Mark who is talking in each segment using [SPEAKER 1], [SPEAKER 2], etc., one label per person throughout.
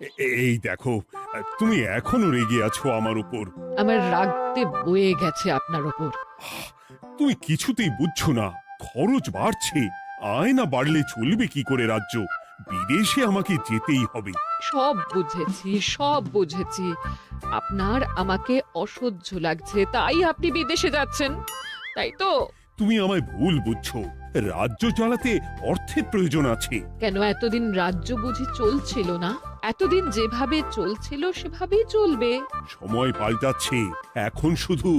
[SPEAKER 1] এই দেখো, তুমি এখনো রেগে আছো আমার উপর।
[SPEAKER 2] আমার রাগতে বয়ে গেছে আপনার ওপর।
[SPEAKER 1] তুমি কিছুতেই বুঝছো না, খরচ বাড়ছে। আয় না বাড়লে চলবে কি করে রাজ্য? বিদেশে আমাকে যেতেই হবে।
[SPEAKER 2] সব বুঝেছি, সব বুঝেছি। আপনার আমাকে অসহ্য লাগছে, তাই আপনি বিদেশে যাচ্ছেন, তাই তো?
[SPEAKER 1] তুমি আমায় ভুল বুঝছো। রাজ্য চালাতে অর্থের প্রয়োজন আছে।
[SPEAKER 2] কেন এতদিন রাজ্য বুঝি চলছিল না? এতদিন যেভাবে চলছিল সেভাবেই চলবে।
[SPEAKER 1] সময় পাল্টাচ্ছে। এখন শুধু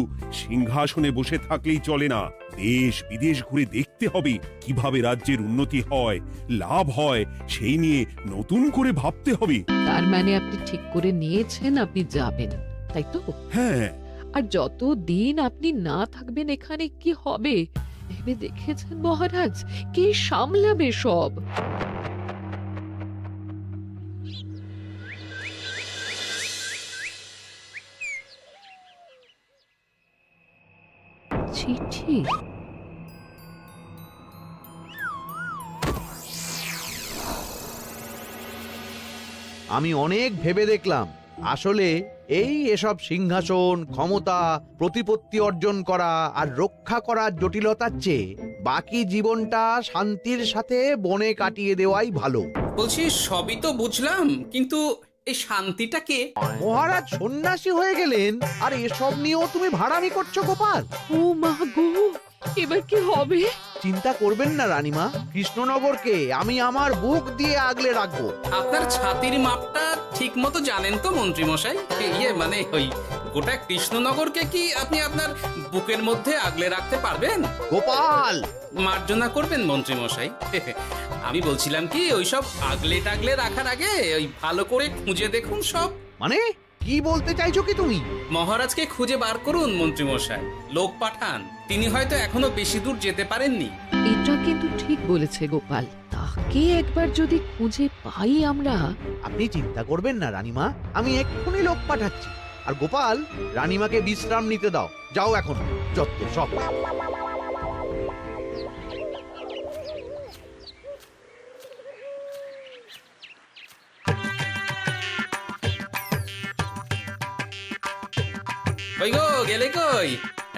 [SPEAKER 1] সিংহাসনে বসে থাকলেই চলে না, দেশ বিদেশ ঘুরে দেখতে হবে কিভাবে রাজ্যের উন্নতি হয়, লাভ হয়, সেই নিয়ে নতুন করে ভাবতে হবে।
[SPEAKER 2] তার মানে আপনি ঠিক করে নিয়েছেন আপনি যাবেন, তাই তো?
[SPEAKER 1] হ্যাঁ।
[SPEAKER 2] আর যতদিন আপনি না থাকবেন এখানে কি হবে ভেবে দেখেছেন মহারাজ? কে সামলাবে সব? চিঠি?
[SPEAKER 3] আমি অনেক ভেবে দেখলাম, আসলে এসব সিংহাসন, ক্ষমতা, প্রতিপত্তি অর্জন করা আর রক্ষা করার জটিলতার চেয়ে বাকি জীবনটা শান্তির সাথে বনে কাটিয়ে দেওয়াই ভালো।
[SPEAKER 4] বলছি সবই তো বুঝলাম, কিন্তু এই শান্তিটাকে।
[SPEAKER 3] মহারাজ সন্ন্যাসী হয়ে গেলেন আর এসব নিয়েও তুমি ভাড়ামি করছো গোপাল?
[SPEAKER 2] ও মা গো, এবার কি হবে?
[SPEAKER 3] চিন্তা করবেন না রানীমা, কৃষ্ণনগরকে আমি আমার বুক দিয়ে আগলে রাখবো।
[SPEAKER 4] আপনার ছাতির মাপটা ঠিক মতো জানেন তো মন্ত্রী মশাই? মানে ওই গোটা কৃষ্ণনগরকে কি আপনি আপনার বুকের মধ্যে আগলে রাখতে পারবেন?
[SPEAKER 3] গোপাল!
[SPEAKER 4] মার্জনা করবেন মন্ত্রী মশাই। আমি বলছিলাম কি, ওইসব আগলে টাগলে রাখার আগে ওই ভালো করে খুঁজে দেখুন সব।
[SPEAKER 3] মানে কি বলতে চাইছো কি তুমি?
[SPEAKER 4] মহারাজকে খুঁজে বার করুন মন্ত্রী মশাই, লোক পাঠান। তিনি হয়তো এখনো বেশি দূর যেতে পারেননি।
[SPEAKER 2] এটা কিন্তু ঠিক বলেছে গোপাল, তাকে একবার যদি খুঁজে পাই আমরা।
[SPEAKER 3] আপনি চিন্তা করবেন না রানীমা, আমি এক্ষুনি লোক পাঠাচ্ছি। আর গোপাল, রানীমাকে বিশ্রাম নিতে দাও। যাও এখন, যত সব।
[SPEAKER 4] কই গো, গেলে কই?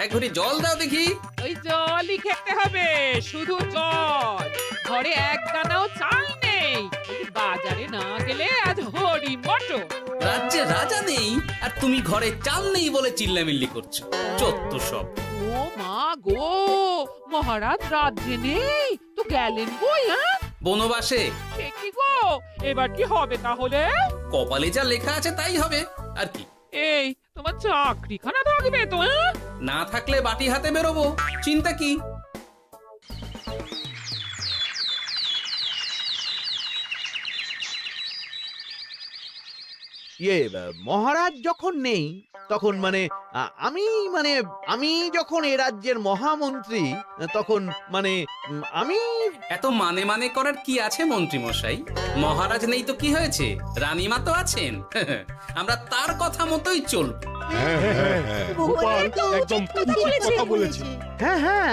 [SPEAKER 4] এক ঘটি জল দাও দেখি।
[SPEAKER 5] ওই জলই খেতে হবে, শুধু জল। ঘরে এক দানাও চাল নেই। বাজারে না গেলে আজ হরি মটর।
[SPEAKER 4] রাজ্যে রাজা নেই আর তুমি ঘরে চাল নেই বলে চিল্লামিল্লি করছো। চত্ব সব।
[SPEAKER 5] ও মা গো, মহারাজ রাজ্যে নেই তো গেলেন কই? হ্যাঁ,
[SPEAKER 4] বনবাসে।
[SPEAKER 5] সে কি গো, এবার কি হবে তাহলে?
[SPEAKER 4] কপালে যা লেখা আছে তাই হবে, আর কি।
[SPEAKER 5] এই তোমার চাকরিখানা থাকবে তো?
[SPEAKER 4] না থাকলে বাটি হাতে বেরোবো, চিন্তা কি?
[SPEAKER 3] মহারাজ যখন নেই তখন আমি যখন এ রাজ্যের মহামন্ত্রী, তখন আমি।
[SPEAKER 4] এত মানে করার কি আছে মন্ত্রী মশাই? মহারাজ নেই তো কি হয়েছে, রানীমা তো আছেন। আমরা তার কথা মতোই চলব।
[SPEAKER 1] গোপাল একদম উচিত কথা বলেছে।
[SPEAKER 3] হ্যাঁ,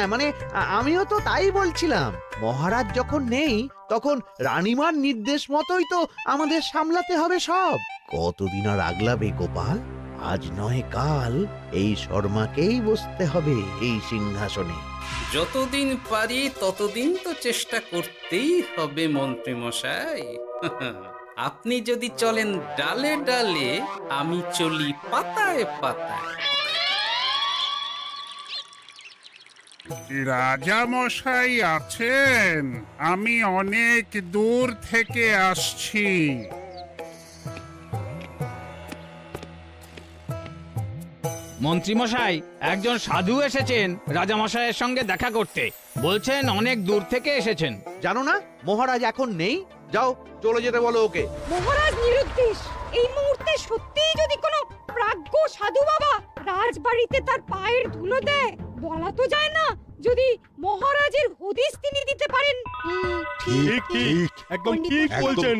[SPEAKER 3] আমিও তো তাই বলছিলাম। মহারাজ যখন নেই তখন রানীমার নির্দেশ মতোই তো আমাদের সামলাতে হবে সব। কতদিন আর আগলাবে গোপাল? আজ নয় কাল এই শর্মাকেই বসতে হবে এই সিংহাসনে।
[SPEAKER 4] যতদিন পারি ততদিন তো চেষ্টা করতেই হবে মন্ত্রী মশাই। আপনি যদি চলেন ডালে ডালে, আমি চলি পাতায় পাতায়।
[SPEAKER 6] রাজা মশাই আছেন? আমি অনেক দূর থেকে আসছি।
[SPEAKER 7] মন্ত্রীমশাই, একজন সাধু এসেছেন রাজামশাইয়ের সঙ্গে দেখা করতে। বলছেন অনেক দূর থেকে এসেছেন।
[SPEAKER 3] জানো না মহারাজ এখন নেই? যাও, চলে যেতে বলো ওকে।
[SPEAKER 8] মহারাজ নিরুদ্দেশ। এই মুহূর্তে সত্যিই যদি কোনো প্রাজ্ঞ সাধু বাবা রাজবাড়িতে তার পায়ের ধুলো দেয়, বলা তো যায় না যদি মহারাজের হদিস তিনি দিতে পারেন।
[SPEAKER 1] ঠিক ঠিক, একদম ঠিক বলছেন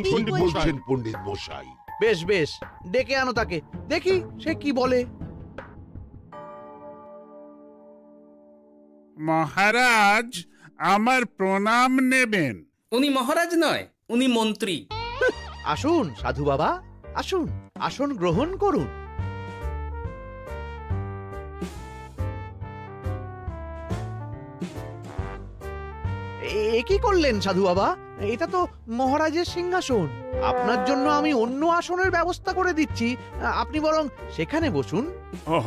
[SPEAKER 9] পণ্ডিত মশাই।
[SPEAKER 3] বেশ বেশ, ডেকে আনো তাকে, দেখি সে কি বলে।
[SPEAKER 6] মহারাজ, আমার প্রণাম নেবেন।
[SPEAKER 4] উনি মহারাজ নয়, উনি মন্ত্রী।
[SPEAKER 3] আসুন সাধু বাবা, আসুন, আসন গ্রহণ করুন। কি করলেন সাধু বাবা? এটা তো মহারাজের সিংহাসন। আপনার জন্য আমি অন্য আসনের ব্যবস্থা করে দিচ্ছি, আপনি বরং সেখানে বসুন।
[SPEAKER 6] ওহ,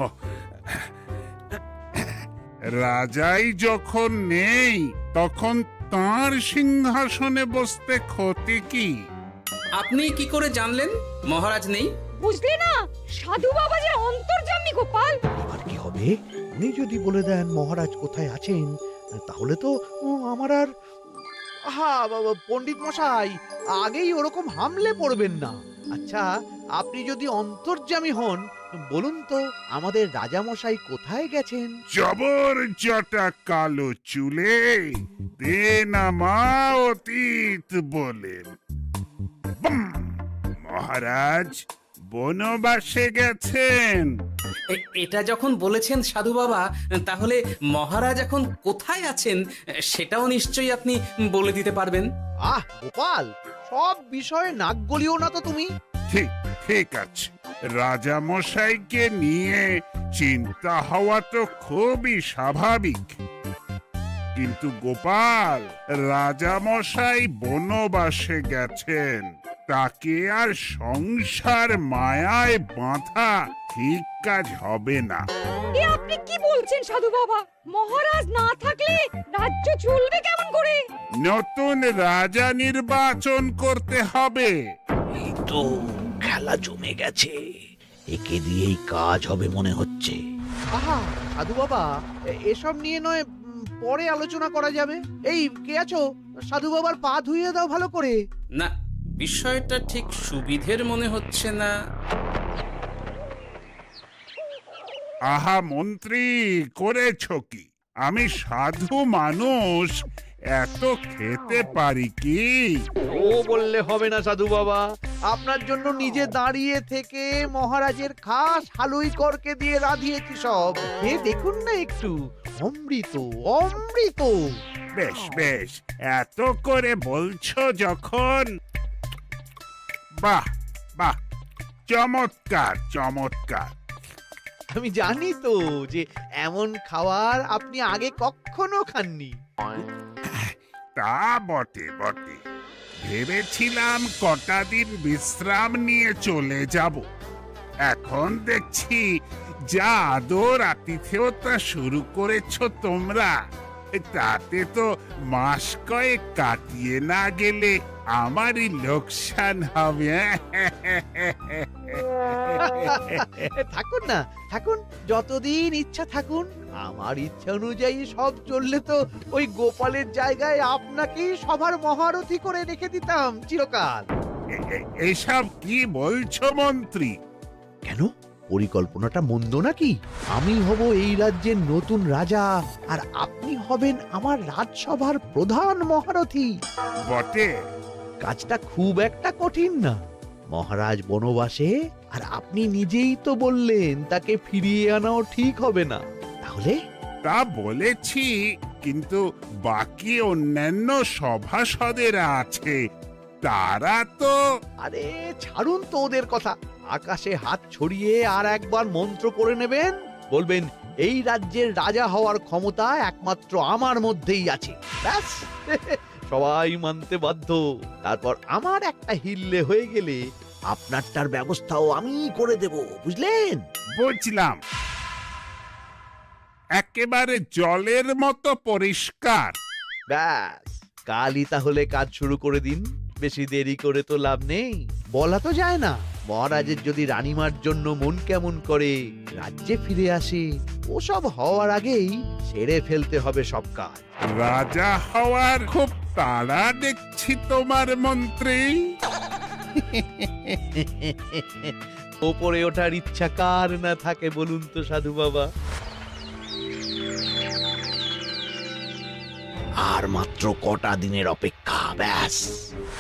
[SPEAKER 6] রাজাই যখন নেই তখন তাঁর সিংহাসনে বসতে ক্ষতি কি?
[SPEAKER 4] আপনি কি করে জানলেন মহারাজ নেই?
[SPEAKER 8] বুঝলি না, সাধু বাবা যে অন্তর্যামী গোপাল।
[SPEAKER 3] এবার কি হবে? উনি যদি বলে দেন মহারাজ কোথায় আছেন, তাহলে তো আমার আর পণ্ডিত মশাই, আগেই ওরকম হামলে পড়বেন না। আচ্ছা, আপনি যদি অন্তর্যামী হন, বলুন তো আমাদের রাজা মশাই কোথায় গেছেন?
[SPEAKER 6] জবর জটা কালো চুলে দেনামা অতীত বলেন। বুম! মহারাজ বনবাসে গেছেন।
[SPEAKER 4] এটা যখন বলেছেন সাধু বাবা, তাহলে মহারাজ এখন কোথায় আছেন সেটাও নিশ্চয়ই আপনি বলে দিতে পারবেন।
[SPEAKER 3] গোপাল, সব বিষয়ে নাক গলিও না তো তুমি।
[SPEAKER 6] ঠিক ঠিক আছে, রাজা মশাইকে নিয়ে চিন্তা হওয়া তো খুবই স্বাভাবিক, কিন্তু গোপাল, রাজা মশাই বনবাসে গেছেন, তাকে আর সংসার মায়ায় বাঁধা ঠিক কাজ হবে না।
[SPEAKER 8] এ আপনি কি বলছেন সাধু বাবা? মহারাজ না থাকলে রাজ্য চলবে কেমন করে?
[SPEAKER 6] নতুন রাজা নির্বাচন করতে হবে।
[SPEAKER 3] এই তো খেলা জমে গেছে, একে দিয়েই কাজ হবে মনে হচ্ছে। সাধু বাবা, এসব নিয়ে নয় পরে আলোচনা করা যাবে। এই কে আছো? সাধু বাবার পা ধুইয়ে দাও ভালো করে।
[SPEAKER 4] না, বিষয়টা ঠিক সুবিধের মনে হচ্ছে না।
[SPEAKER 6] আহা মন্ত্রী, করেছ কি? আমি সাধু মানুষ, এত খেতে পারি কি?
[SPEAKER 3] ও বললে হবে না সাধু বাবা, আপনার জন্য নিজে দাঁড়িয়ে থেকে মহারাজের খাস হালুই করকে দিয়ে রাঁধিয়েছি সব। দেখুন না একটু, অমৃত অমৃত।
[SPEAKER 6] বেশ বেশ, এত করে বলছো যখন, বাহ বাহ, চমৎকার চমৎকার।
[SPEAKER 3] আমি জানি তো যে এমন খাবার আপনি আগে কখনো খাননি।
[SPEAKER 6] তা বটে বটে, ভেবেছিলাম কটা দিন বিশ্রাম নিয়ে চলে যাব। এখন দেখছি যা আদর আতিথেয়তা শুরু করেছ তোমরা, তাতে তো মাস কয়েক কাটিয়ে না গেলে আমারই লোকসান হবে।
[SPEAKER 3] থাকুন না, থাকুন, যতদিন ইচ্ছা থাকুন। আমার ইচ্ছা অনুযায়ী সব চললে তো ওই গোপালের জায়গায় আপনাকেই সবার মহারথী করে রেখে দিতাম চিরকাল।
[SPEAKER 6] এসব কি বলছো মন্ত্রী?
[SPEAKER 3] কেন, পরিকল্পনাটা মন্দ নাকি? আমি হব এই রাজ্যের নতুন রাজা, আর আপনি হবেন আমার রাজসভার প্রধান মহারথী।
[SPEAKER 6] বটে,
[SPEAKER 3] কাজটা খুব একটা কঠিন না। মহারাজ বনবাসে, আর আপনি নিজেই তো বললেন তাকে ফিরিয়ে আনাও ঠিক হবে না। তাহলে?
[SPEAKER 6] তা বলেছি, কিন্তু বাকি অন্যান্য সভাসদেরা আছে, তারা তো।
[SPEAKER 3] আরে ছাড়ুন তো ওদের কথা। আকাশে হাত ছড়িয়ে আর একবার মন্ত্র পড়ে নেবেন, বলবেন এই রাজ্যের রাজা হওয়ার ক্ষমতা একমাত্র আমার মধ্যেই আছে। ব্যাস, সবাই মানতে বাধ্য। তারপর আমার একটা হিল্লে হয়ে গেলে আপনারটার ব্যবস্থাও আমি করে দেব, বুঝলেন?
[SPEAKER 6] বুঝলাম, একেবারে জলের মতো পরিষ্কার।
[SPEAKER 3] ব্যাস, কালই তাহলে কাজ শুরু করে দিন। বেশি দেরি করে তো লাভ নেই। বলা তো যায় না, মহারাজের যদি রানীমার জন্য মন কেমন করে, রাজ্যে ফিরে আসে, ওসব হওয়ার আগেই সেরে ফেলতে হবে সব কাজ।
[SPEAKER 6] রাজা হওয়ার খুব তাড়া দেখছি তোমার মন্ত্রী।
[SPEAKER 3] ওপরে ওঠার ইচ্ছা কার না থাকে বলুন তো সাধু বাবা? আর মাত্র কটা দিনের অপেক্ষা, ব্যাস,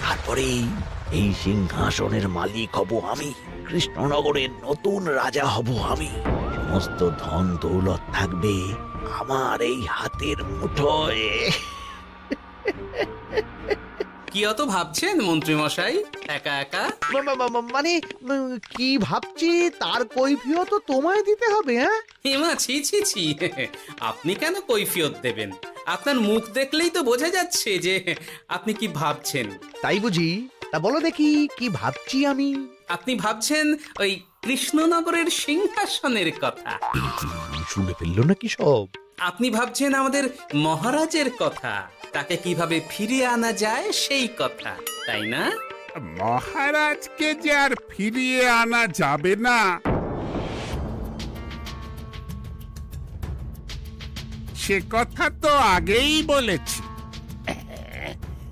[SPEAKER 3] তারপরেই এই সিংহাসনের মালিক হব আমি। কৃষ্ণনগরের নতুন রাজা হব আমি। সমস্ত ধন দৌলত থাকবে আমার এই হাতের মুঠোয়।
[SPEAKER 4] কি অত ভাবছেন মন্ত্রী মশাই একা একা?
[SPEAKER 3] মানে কি ভাবছি তার কৈফিয়ত তো তোমায় দিতে হবে। হ্যাঁ
[SPEAKER 4] হিমা, ছি ছি ছি, আপনি কেন কৈফিয়ত দেবেন? আপনার মুখ দেখলেই তো বোঝা যাচ্ছে যে আপনি কি ভাবছেন।
[SPEAKER 3] তাই বুঝি? তা বলো দেখি কি ভাবছি আমি।
[SPEAKER 4] আপনি ভাবছেন ওই কৃষ্ণনগরের সিংহাসনের কথা।
[SPEAKER 3] শুনে ফেললো নাকি সব?
[SPEAKER 4] আপনি ভাবছেন আমাদের মহারাজের কথা, তাকে কিভাবে ফিরিয়ে আনা যায় সেই কথা, তাই না?
[SPEAKER 6] মহারাজকে যে আর ফিরিয়ে আনা যাবে না, সে কথা তো আগেই বলেছি।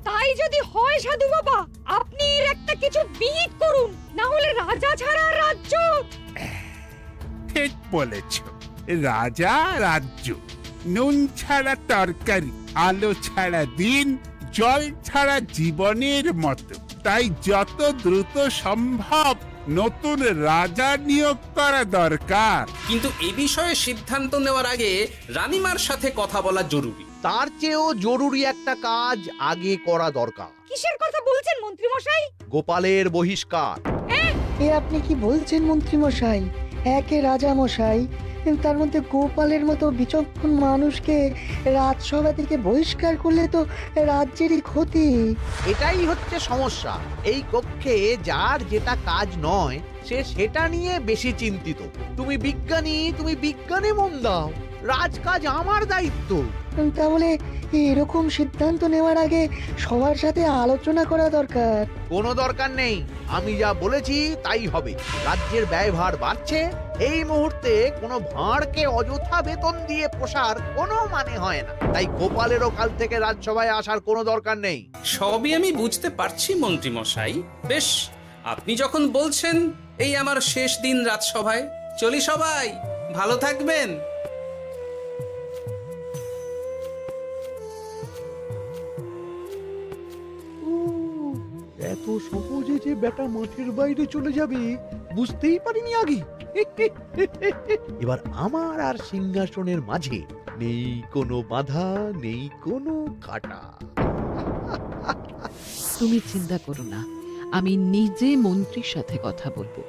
[SPEAKER 8] তাই যদি হয় সাধু বাবা, আপনি এর একটা কিছু বিহিত করুন, না হলে রাজা ছাড়া রাজ্য।
[SPEAKER 6] ঠিক বলেছ, রাজা রাজ্য, নুন ছাড়া তরকারি, আলো ছাড়া দিন, জল ছাড়া জীবনের মতো। তাই যত দ্রুত সম্ভব নতুন রাজা নিয়োগ করা দরকার।
[SPEAKER 4] কিন্তু এ বিষয়ে সিদ্ধান্ত নেওয়ার আগে রানীমার সাথে কথা বলা জরুরি।
[SPEAKER 3] তার চেয়েও জরুরি একটা কাজ আগে করা দরকার।
[SPEAKER 8] কিসের কথা বলছেন মন্ত্রী মশাই?
[SPEAKER 3] গোপালের বহিষ্কার।
[SPEAKER 10] এ আপনি কি বলছেন মন্ত্রী মশাই? একে রাজা মশাই, তার মধ্যে গোপালের মতো বিচক্ষণ মানুষকে রাজসভা থেকে বহিষ্কার করলে তো রাজ্যেরই ক্ষতি।
[SPEAKER 3] এটাই হচ্ছে সমস্যা। এই কক্ষে যার যেটা কাজ নয় সে সেটা নিয়ে বেশি চিন্তিত। তুমি বিজ্ঞানী, তুমি বিজ্ঞানে মন দাও, রাজকাজ আমার দায়িত্ব।
[SPEAKER 10] তাহলে এরকম সিদ্ধান্ত নেওয়ার আগে সবার সাথে আলোচনা করা দরকার।
[SPEAKER 3] কোনো দরকার নেই, আমি যা বলেছি তাই হবে। রাজ্যের ব্যয়ভার বাড়ছে, এই মুহূর্তে কোনো ভাঁড়কে অযথা বেতন দিয়ে পোষার কোনো মানে হয় না। তাই গোপালেরও কাল থেকে রাজসভায় আসার কোনো দরকার নেই।
[SPEAKER 4] সবই আমি বুঝতে পারছি মন্ত্রী মশাই। বেশ, আপনি যখন বলছেন, এই আমার শেষ দিন রাজসভায়, চলি সবাই, ভালো থাকবেন।
[SPEAKER 3] এত সহজে যে বেটা মাঠের বাইরে চলে যাবে বুঝতেই পারিনি আগে। এবার আমার আর সিংহাসনের মাঝে নেই কোনো বাধা, নেই কোনো কাটা।
[SPEAKER 2] তুমি চিন্তা করো না, আমি নিজে মন্ত্রীর সাথে কথা বলবো।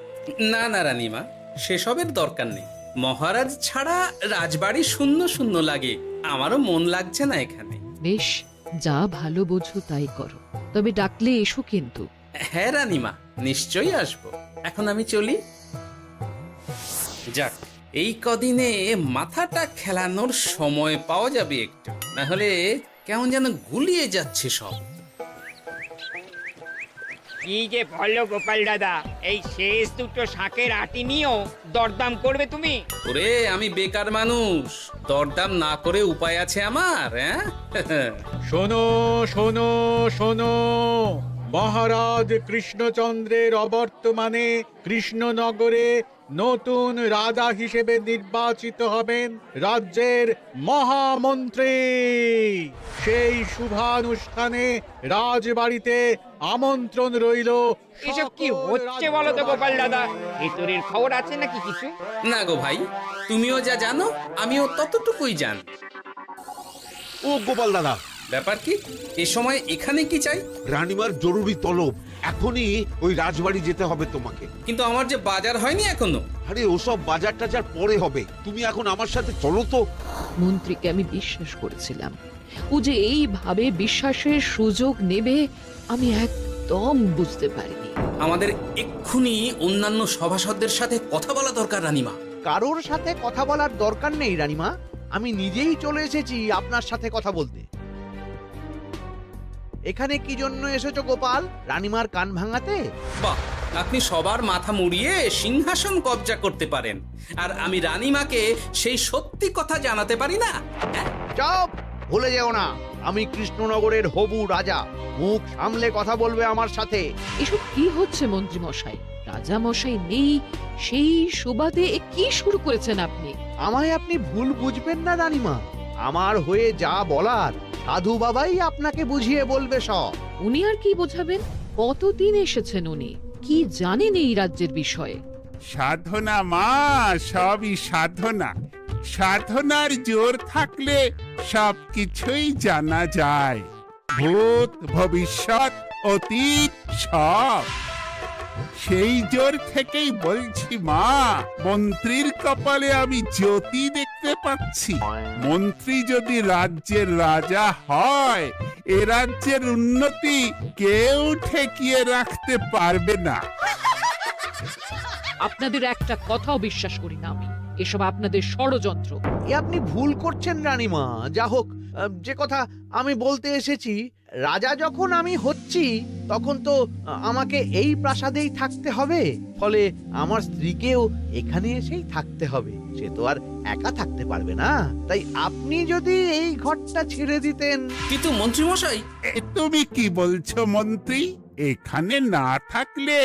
[SPEAKER 4] না না রানীমা, সেসবের দরকার নেই। মহারাজ ছাড়া রাজবাড়ি শূন্য শূন্য লাগে, আমারও মন লাগছে না এখানে।
[SPEAKER 2] বেশ, যা ভালো বোঝো তাই করো, তবে ডাকলে এসো কিন্তু।
[SPEAKER 4] হ্যাঁ রানীমা, নিশ্চয়ই আসবো। এখন আমি চলি। যাক, এই কদিনে মাথাটা খেলানোর সময় পাওয়া যাবে একটু, না হলে কেমন যেন গুলিয়ে যাচ্ছে সব।
[SPEAKER 5] কি যে বলো গোপাল দাদা, এই শেষ দুটো শাকের আটি নিয়েও দরদাম করবে তুমি?
[SPEAKER 4] ওরে, আমি বেকার মানুষ, দরদাম না করে উপায় আছে আমার? হ্যাঁ
[SPEAKER 7] শোনো শোনো শোনো, মহারাজ কৃষ্ণচন্দ্রের অবর্তমানে কৃষ্ণনগরে নতুন রাজা হিসেবে নির্বাচিত হবেন রাজ্যের মহামন্ত্রী। সেই শুভানুষ্ঠানে রাজবাড়িতে আমন্ত্রণ রইল।
[SPEAKER 5] এসব কি হচ্ছে বলো তো গোপাল দাদা? ভেতরের খবর আছে নাকি কিছু?
[SPEAKER 4] না গো ভাই, তুমিও যা জানো আমিও ততটুকুই জানি।
[SPEAKER 9] ও গোপাল দাদা,
[SPEAKER 4] ব্যাপার কি? এ সময় এখানে কি চাই?
[SPEAKER 9] রানীমার জরুরি তলব, এখনই ওই রাজবাড়ি যেতে হবে তোমাকে।
[SPEAKER 4] কিন্তু আমার যে বাজার হয়নি এখনো।
[SPEAKER 9] আরে ওসব বাজার টাজার পরে হবে, তুমি এখন আমার সাথে চলো তো।
[SPEAKER 2] মন্ত্রীকে আমি বিশ্বাস করেছিলাম, ও যে এইভাবে বিশ্বাসের সুযোগ নেবে আমি একদম বুঝতে পারিনি।
[SPEAKER 4] আমাদের এক্ষুনি অন্যান্য সভাসদদের সাথে কথা বলা দরকার রানীমা।
[SPEAKER 3] কারোর সাথে কথা বলার দরকার নেই রানীমা, আমি নিজেই চলে এসেছি আপনার সাথে কথা বলতে। এখানে কি জন্য এসেছো গোপাল? রানীমার কান ভাঙাতে?
[SPEAKER 4] বাহ, আপনি সবার মাথা মুড়িয়ে সিংহাসন কবজা করতে পারেন, আর আমি রানীমাকে সেই সত্যি কথা জানাতে পারি না?
[SPEAKER 3] চুপ! ভুলে যেও না, আমি কৃষ্ণনগরের হবু রাজা। মুখ সামলে কথা বলবে আমার সাথে।
[SPEAKER 2] এসব কি হচ্ছে মন্ত্রী মশাই? রাজা মশাই নেই, সেই সুবাদে এ কি শুরু করেছেন আপনি?
[SPEAKER 3] আমায় আপনি ভুল বুঝবেন না রানীমা, আমার হয়ে যা বলার সাধু বাবাই আপনাকে বুঝিয়ে বলবে সব।
[SPEAKER 2] উনি আর কি বোঝাবেন? কতদিন এসেছেন উনি, কি জানেন এই রাজ্যের বিষয়ে?
[SPEAKER 6] সাধনা মা, সবই সাধনা। সাধনার জোর থাকলে সবকিছুই জানা যায়। ভূত ভবিষ্যৎ অতীত সব। সেই জোর থেকেই বলছি মা, মন্ত্রীর কপালে আমি জ্যোতি দেখতে পাচ্ছি। মন্ত্রী যদি রাজ্যের রাজা হয়, এ রাজ্যের উন্নতি কেউ ঠেকিয়ে রাখতে পারবে না।
[SPEAKER 2] আপনাদের একটা কথাও বিশ্বাস করি না আমি, এসব আপনাদের ষড়যন্ত্র।
[SPEAKER 3] এ আপনি ভুল করছেন রানীমা। যা হোক, যে কথা আমি বলতে এসেছি, রাজা যখন আমি হচ্ছি তখন তো আমাকে এই প্রাসাদেই থাকতে হবে, ফলে আমার স্ত্রীকেও এখানে এসেই থাকতে হবে। সে তো আর একা থাকতে পারবে না, তাই আপনি যদি এই ঘরটা ছেড়ে দিতেন।
[SPEAKER 4] কিন্তু মন্ত্রী মশাই,
[SPEAKER 6] তুমি কি বলছো মন্ত্রী? এখানে না থাকলে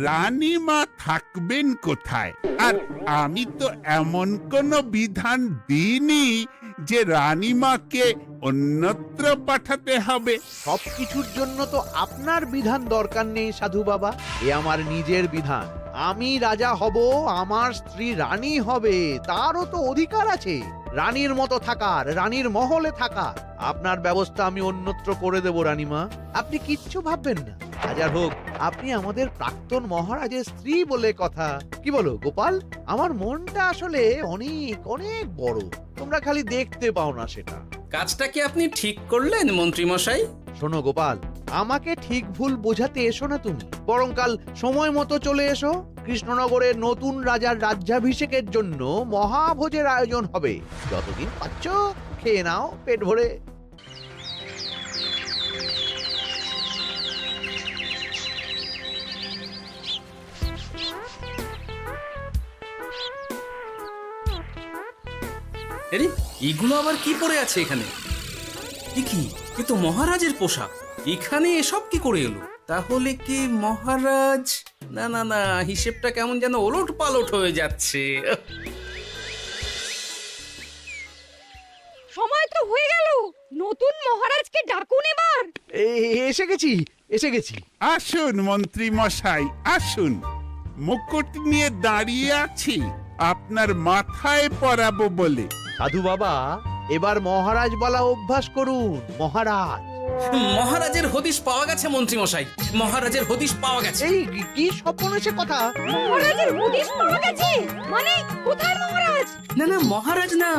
[SPEAKER 6] রানীমা থাকবেন কোথায়? আর আমি তো এমন কোন বিধান দিইনি যে রানীমাকে অন্যত্র পাঠাতে হবে।
[SPEAKER 3] সবকিছুর জন্য তো আপনার বিধান দরকার নেই সাধু বাবা, এ আমার নিজের বিধান। আমি রাজা হব, আমার স্ত্রী রানী হবে, তারও তো অধিকার আছে রানীর মতো থাকার, রানীর মহলে থাকার। আপনার ব্যবস্থা আমি অন্যত্র করে দেব রানীমা, আপনি কিচ্ছু ভাববেন না। হাজার হোক আপনি আমাদের প্রাক্তন মহারাজের স্ত্রী বলে কথা। কি বলো গোপাল? আমার মনটা আসলে অনেক অনেক বড়, তোমরা খালি দেখতে পাও না সেটা।
[SPEAKER 4] কাজটা কি আপনি ঠিক করলেন মন্ত্রী মশাই?
[SPEAKER 3] শোনো গোপাল, আমাকে ঠিক ভুল বোঝাতে এসো না তুমি, বরং কাল সময় মতো চলে এসো। কৃষ্ণনগরের নতুন রাজার রাজ্যাভিষেকের জন্য মহাভোজের আয়োজন হবে। যতদিন পাচ্ছ খেয়ে নাও পেট ভরে।
[SPEAKER 4] আরে এগুলো আবার কি পরে আছে এখানে? কি এ তো মহারাজের পোশাক, এখানে এসব কি করে এলো? তাহলে কি মহারাজ? না না না, হিসেবটা কেমন যেন ওলট পালট হয়ে যাচ্ছে।
[SPEAKER 8] সময় তো হয়ে গেল, নতুন মহারাজকে ডাকুন এবার।
[SPEAKER 3] এসে গেছি, এসে গেছি।
[SPEAKER 6] আসুন মন্ত্রী মশাই, আসুন। মুকুট নিয়ে দাঁড়িয়ে আছি আপনার মাথায় পরাবো বলে।
[SPEAKER 3] সাধু বাবা, এবার মহারাজ বলা অভ্যাস করুন। মহারাজ।
[SPEAKER 4] মহারাজের হদিশ পাওয়া গেছে মন্ত্রী মশাই, মহারাজের হদিশ পাওয়া গেছে।
[SPEAKER 3] এই কি স্বপ্ন কথা?
[SPEAKER 8] মহারাজের হদিশ পাওয়া গেছে মানে কোথায় মহারাজ?
[SPEAKER 4] না না, মহারাজ না,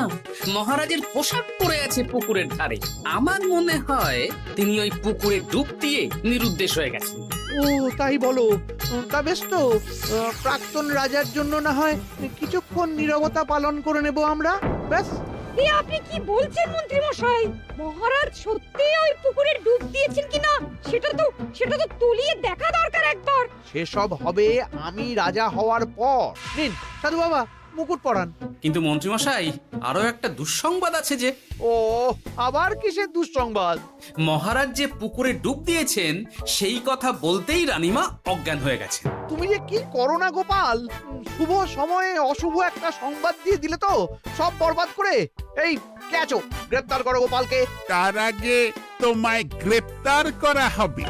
[SPEAKER 4] মহারাজের পোশাক পরে আছে পুকুরের ধারে। আমার মনে হয় তিনি ওই পুকুরে ডুব দিয়ে নিরুদ্দেশ হয়ে গেছেন।
[SPEAKER 3] ও তাই বলো? তা বেশ তো, প্রাক্তন রাজার জন্য না হয় কিছুক্ষণ নীরবতা পালন করে নেব আমরা, ব্যাস।
[SPEAKER 8] এ আপনি কি বলছেন মন্ত্রী মশাই? মহারাজ সত্যি ওই পুকুরে ডুব দিয়েছেন কিনা সেটা তো তুলিয়ে দেখা দরকার একবার।
[SPEAKER 3] সেসব হবে আমি রাজা হওয়ার পর। নিন সাধু বাবা, মুকুট পরান।
[SPEAKER 4] কিন্তু মন্ত্রী মশাই, আরো একটা দুঃসংবাদ আছে যে।
[SPEAKER 3] ও আবার কিসের দুঃসংবাদ?
[SPEAKER 4] মহারাজ যে পুকুরে ডুব দিয়েছেন সেই কথা বলতেই রানীমা অজ্ঞান হয়ে গেছে।
[SPEAKER 3] তুমি যে কি করো না গোপাল, শুভ সময়ে অশুভ একটা সংবাদ দিয়ে দিলে তো সব বরবাদ করে। এই কে আছো? গ্রেফতার করো গোপালকে।
[SPEAKER 6] তার আগে তোমায় গ্রেপ্তার করা হবে।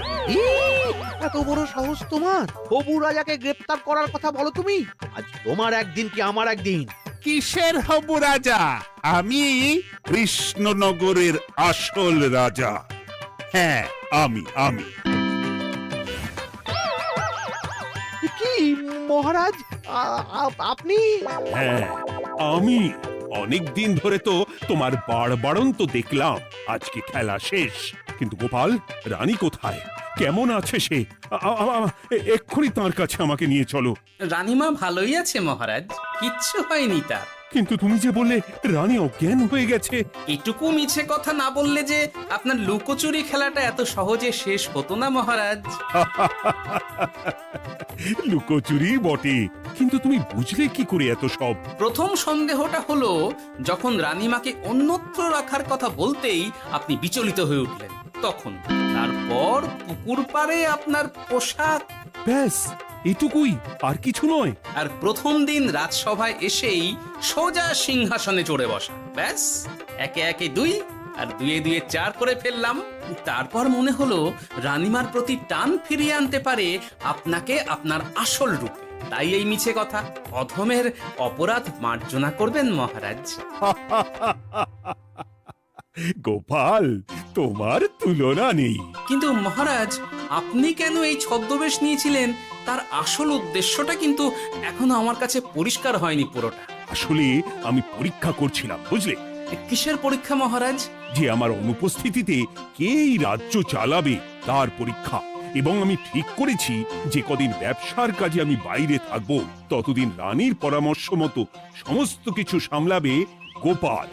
[SPEAKER 3] এত বড় সাহস তোমার? হবু রাজাকে গ্রেপ্তার করার কথা বলো তুমি? আজ তোমার একদিন কি আমার একদিন?
[SPEAKER 6] কিসের হবু রাজা? আমি কৃষ্ণনগরের আসল রাজা। হ্যাঁ, আমি।
[SPEAKER 3] কি মহারাজ, আপনি?
[SPEAKER 1] হ্যাঁ, আমি। অনেক দিন ধরে তো তোমার বাড়বাড়ন্ত দেখলাম, আজকে খেলা শেষ। কিন্তু গোপাল, রানী কোথায়? কেমন আছে সে? এক্ষুনি তার কাছে আমাকে নিয়ে চলো।
[SPEAKER 4] রানীমা ভালোই আছে মহারাজ, কিচ্ছু হয়নি তার।
[SPEAKER 1] কিন্তু তুমি যে বললে রানী অজ্ঞান হয়ে গেছে।
[SPEAKER 4] এটুকু মিছে কথা না বললে যে আপনার লুকোচুরি খেলাটা এত সহজে শেষ হতো না মহারাজ।
[SPEAKER 1] লুকোচুরি বটে, কিন্তু তুমি বুঝলে কি করে এত সব?
[SPEAKER 4] প্রথম সন্দেহটা হলো যখন রানীমাকে অন্যত্র রাখার কথা বলতেই আপনি বিচলিত হয়ে উঠলেন, তখন। তারপর পুকুর পাড়ে আপনার পোশাক,
[SPEAKER 1] ব্যাস এটুকুই, আর কিছু নয়।
[SPEAKER 4] আর প্রথম দিন রাজসভায় এসেই সোজা সিংহাসনে চড়ে বসা, ব্যাস। একে একে 2 আর 2 2 4 করে ফেললাম। তারপর মনে হলো রানীমার প্রতি টান ফিরিয়ে আনতে পারে আপনাকে আপনার আসল রূপে। তাই এই মিছে কথা। অধমের অপরাধ মার্জনা করবেন মহারাজ।
[SPEAKER 1] গোপাল, তোমার তুলনা নেই।
[SPEAKER 4] কিন্তু মহারাজ, আপনি কেন এই ছদ্মবেশ নিয়েছিলেন তার আসল উদ্দেশ্যটা কিন্তু এখনো আমার কাছে পরিষ্কার হয়নি পুরোটা।
[SPEAKER 1] আসলে আমি পরীক্ষা করছিলাম, বুঝলে,
[SPEAKER 4] কিসের পরীক্ষা মহারাজ?
[SPEAKER 1] যে আমার অনুপস্থিতিতে কে এই রাজ্য চালাবে তার পরীক্ষা। এবং আমি ঠিক করেছি যে কদিন ব্যবসার কাজে আমি বাইরে থাকব, ততদিন রানীর পরামর্শ মতো সমস্ত কিছু সামলাবে গোপাল।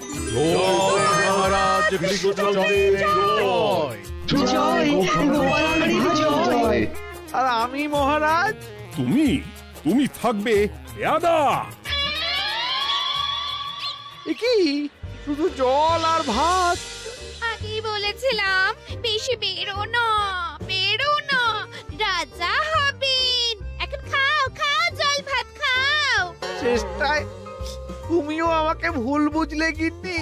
[SPEAKER 3] আর আমি মহারাজ?
[SPEAKER 1] তুমি থাকবে পেয়াদা।
[SPEAKER 3] এ কি শুধু জল আর ভাত?
[SPEAKER 11] আগেই বলেছিলাম বেশি বেরো না, রাজা হবেন। এখন খাও খাও, জল ভাত খাও।
[SPEAKER 3] চেষ্টায় তুমিও আমাকে ভুল বুঝলে গিন্নি।